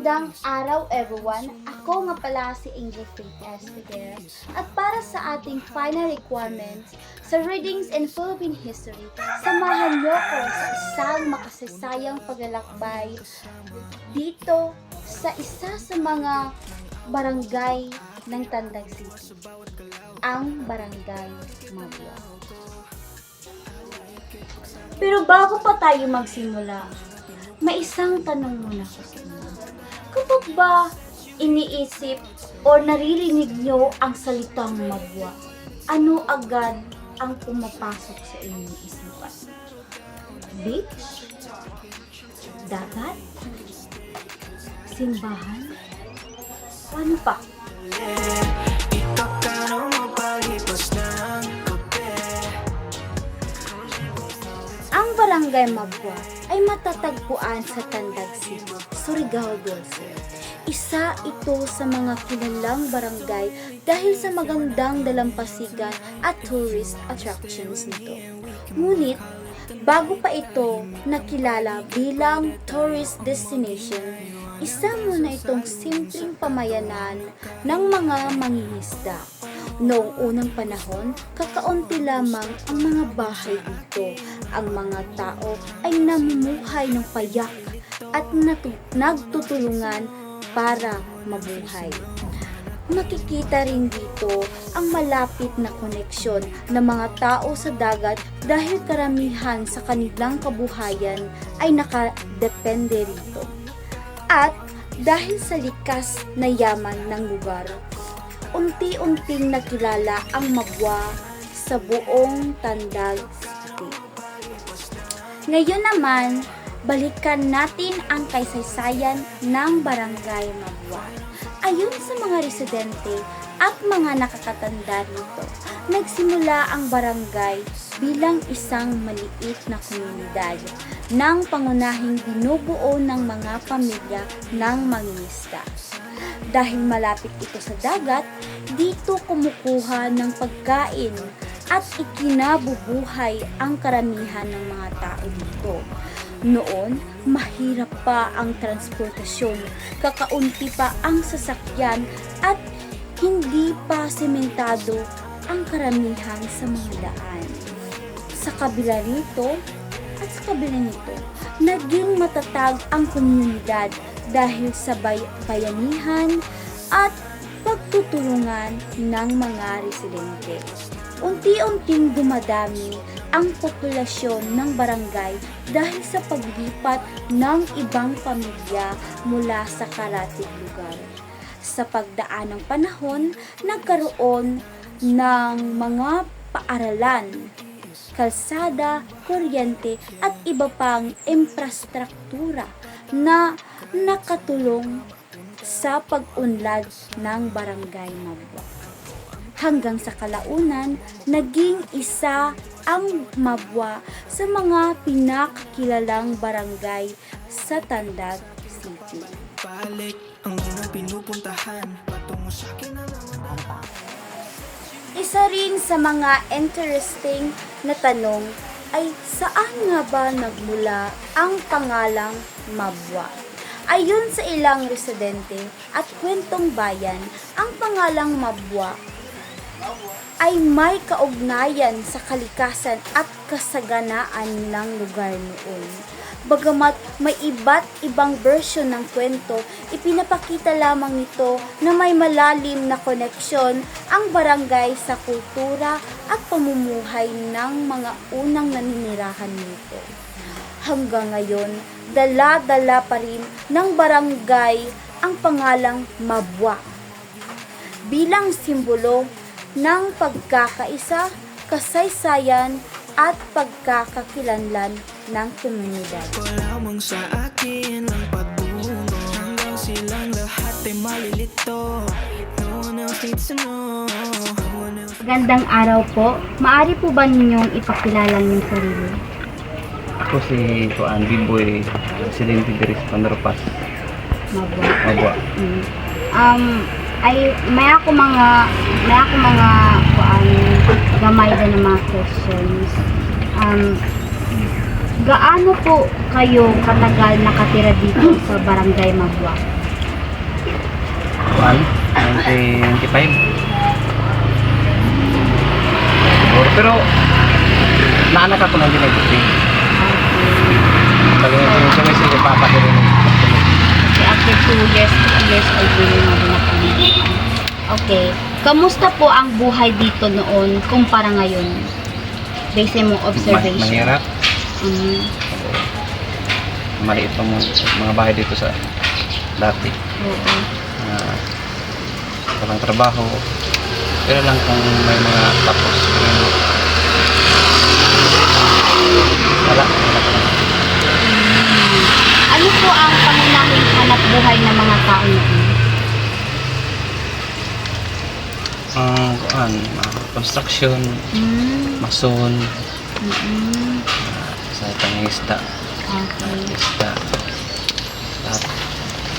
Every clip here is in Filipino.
Magandang araw everyone! Ako nga pala si Angel Faith Espeguera at para sa ating final requirements sa Readings in Philippine History, samahan niyo ko sa isang makasasayang paglalakbay dito sa isa sa mga barangay ng Tandag City, ang Barangay Mabua. Pero bago pa tayo magsimula, may isang tanong muna ko sa inyo. Kapag ba iniisip o naririnig nyo ang salitang Mabua, ano agad ang pumapasok sa inyong isipan? Beach? Dagat? Simbahan? Ano pa? Ang Barangay Mabua ay matatagpuan sa Tandag City, Surigao del Sur. Isa ito sa mga kilalang barangay dahil sa magandang dalampasigan at tourist attractions nito. Ngunit, bago pa ito nakilala bilang tourist destination, isa muna itong simpleng pamayanan ng mga mangingisda. Noong unang panahon, kakaunti lamang ang mga bahay dito. Ang mga tao ay namumuhay ng payak at nagtutulungan para mabuhay. Makikita rin dito ang malapit na koneksyon ng mga tao sa dagat dahil karamihan sa kanilang kabuhayan ay nakadepende rito. At dahil sa likas na yaman ng lugar, unti-unting nakilala ang Mabua sa buong Tandag City. Ngayon naman, balikan natin ang kaysaysayan ng Barangay Mabua. Ayon sa mga residente at mga nakakatanda rito, nagsimula ang barangay bilang isang maliit na komunidad ng pangunahing binubuo ng mga pamilya ng mangingisda. Dahil malapit ito sa dagat, dito kumukuha ng pagkain at ikinabubuhay ang karamihan ng mga tao dito. Noon, mahirap pa ang transportasyon, kakaunti pa ang sasakyan at hindi pa sementado ang karamihan sa mga daan. Sa kabila nito at sa kabila nito, naging matatag ang komunidad dahil sa bayanihan at pagtutulungan ng mga residente. Unti-unting dumadami ang populasyon ng barangay dahil sa paglipat ng ibang pamilya mula sa karatig lugar. Sa pagdaan ng panahon, nagkaroon ng mga paaralan, kalsada, kuryente at iba pang infrastruktura na nakatulong sa pag-unlad ng Barangay Mabua. Hanggang sa kalaunan, naging isa ang Mabua sa mga pinakakilalang barangay sa Tandag City. Isa rin sa mga interesting na tanong ay saan nga ba nagmula ang pangalang Mabua? Ayon sa ilang residente at kwentong bayan, ang pangalang Mabua ay may kaugnayan sa kalikasan at kasaganaan ng lugar noon. Bagamat may iba't ibang version ng kwento, ipinapakita lamang nito na may malalim na koneksyon ang barangay sa kultura at pamumuhay ng mga unang naninirahan nito. Hanggang ngayon, dala-dala pa rin ng barangay ang pangalang Mabua bilang simbolo ng pagkakaisa, kasaysayan at pagkakakilanlan ng komunidad. Lamang sa akin ang pagbuno hanggang silang lahat ay malilito. No one else needs to know. Magandang araw po. Maari po ba ninyong ipakilala yung sarili? Ako si Tuan Biboy, residente diri sa Pandarpas. Mabua. Ay may ako mga gamay na mga questions. Gaano po kayo katagal nakatira dito sa Barangay Mabua? kuan 1995. Siguro, pero naanak ako ng dinagiti. Talagang yung sa si papa ko rin. Kasi after 2 years old din yung pinapamilya. Okay. Kamusta po ang buhay dito noon kumpara ngayon? Based sa mong observation. Mahirap. Mm. Maliit pa mga bahay dito sa dati. Oo. Walang trabaho. Pero lang kung may mga tapos. Wala. Ano po ang pangunahing hanap buhay ng mga tao noon? Kuan, construction, mason, sa pangista, Okay. isda.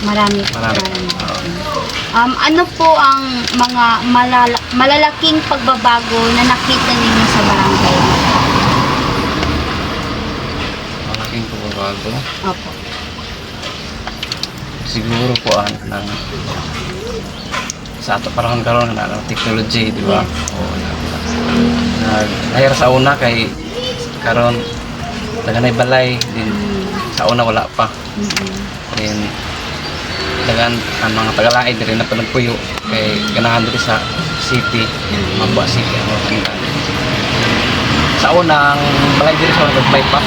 Marami. Marami. Ano po ang mga malalaking pagbabago na nakita ninyo sa barangay? Malaking pagbabago. Opo. Siguro po ng sa ato parang karon na technology, di ba? Oo, nahira sa una kay karon daganay balay din sa una wala pa. Then dagan ang mga tagalay diri na panagpuyo kay ganahan diri sa city, Mabua City ang sa una ang balay diri sa may pa,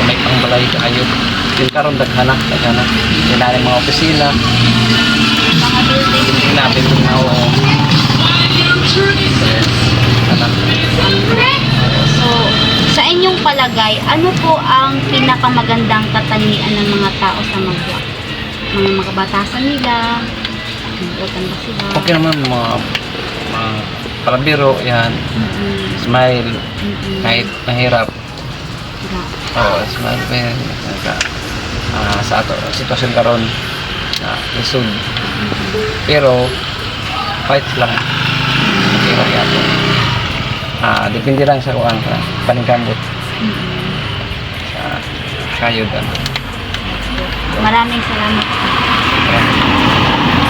may pang balay kaayo. Din karon daghana dinali mga opisina, Mga building. sinabi ko na ako So, sa inyong palagay, ano po ang pinakamagandang tatanian ng mga tao sa Mabua? Mga kabatasan nila, nag-utan ba sila? okay naman mga palabiro yan, smile kahit mahirap. Oo, smile pa yan. Sa ato sitwasyon karon na lisod, pero fight lang mahirap yato. Depende lang sa kuan paningkamot sa kayod Maraming salamat.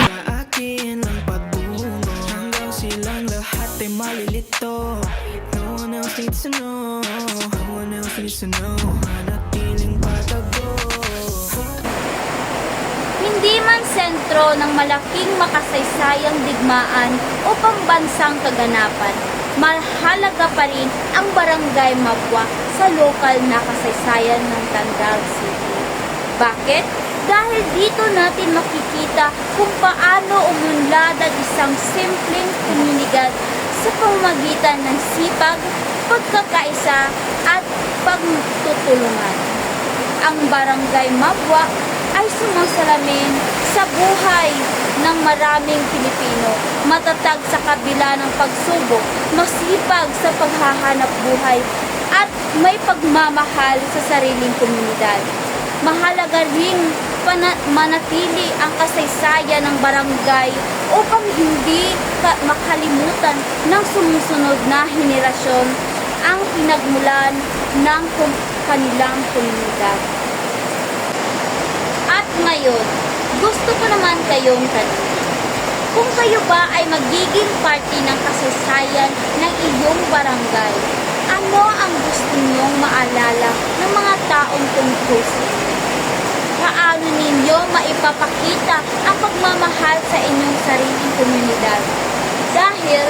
Sa akin lang patungo hanggang silang lahat ay malilito. No one else needs to know. No one else needs to know. Manatiling patago. Hindi man sentro ng malaking makasaysayang digmaan o pambansang kaganapan, mahalaga pa rin ang Barangay Mabua sa lokal na kasaysayan ng Tandag City. Bakit? Dahil dito natin makikita kung paano umunlad ang isang simpleng komunidad sa pamamagitan ng sipag, pagkakaisa at pagtutulungan. Ang Barangay Mabua ay sumasalamin sa buhay ng maraming Pilipino, matatag sa kabila ng pagsubok, masipag sa paghahanap buhay, at may pagmamahal sa sariling komunidad. Mahalaga ring manatili ang kasaysayan ng barangay upang hindi makalimutan ng sumusunod na henerasyon ang pinagmulan ng kanilang komunidad. At ngayon, gusto ko naman kayong tanungin, kung kayo ba ay magiging parte ng kasaysayan ng iyong barangay, ano ang gusto niyong maalala ng mga taong tungkol sa inyo? Paano ninyo maipapakita ang pagmamahal sa inyong sariling komunidad? Dahil,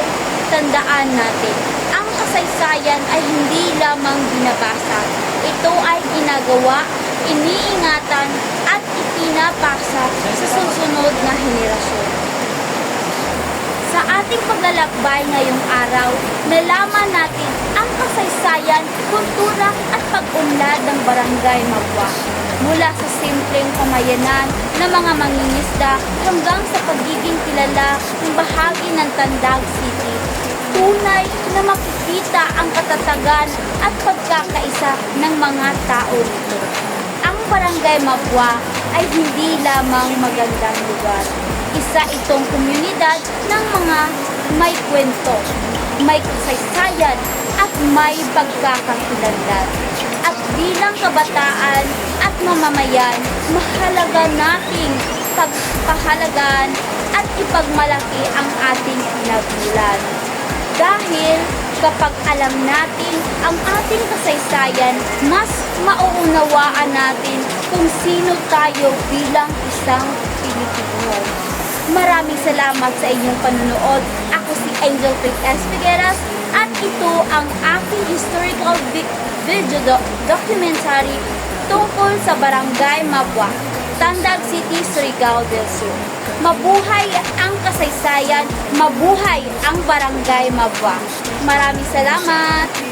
tandaan natin, ang kasaysayan ay hindi lamang binabasa. Ito ay ginagawa, iniingatan, at ipinapasa sa susunod na henerasyon. Sa ating paglalakbay ngayong araw, nalaman natin ang kasaysayan, kultura at pag-unlad ng Barangay Mabua. Mula sa simpleng pamayanan ng mga mangingisda hanggang sa pagiging kilala ng bahagi ng Tandag City. Tunay na makikita ang katatagan at pagkakaisa ng mga tao nito. Ang Barangay Mabua ay hindi lamang magandang lugar. Isa itong komunidad ng mga may kwento, may kasaysayan at may pagkakakilanlan. At bilang kabataan at mamamayan, mahalaga nating pagpahalagan at ipagmalaki ang ating pinagmulan. Dahil kapag alam natin ang ating kasaysayan, mas mauunawaan natin kung sino tayo bilang isang Pilipino. Maraming salamat sa inyong panunood. Ako si Angel Faith S. Figueras at ito ang aking historical video documentary tungkol sa Barangay Mabua, Tandag City, Surigao del Sur. Mabuhay ang kasaysayan, mabuhay ang Barangay Mabua. Maraming salamat!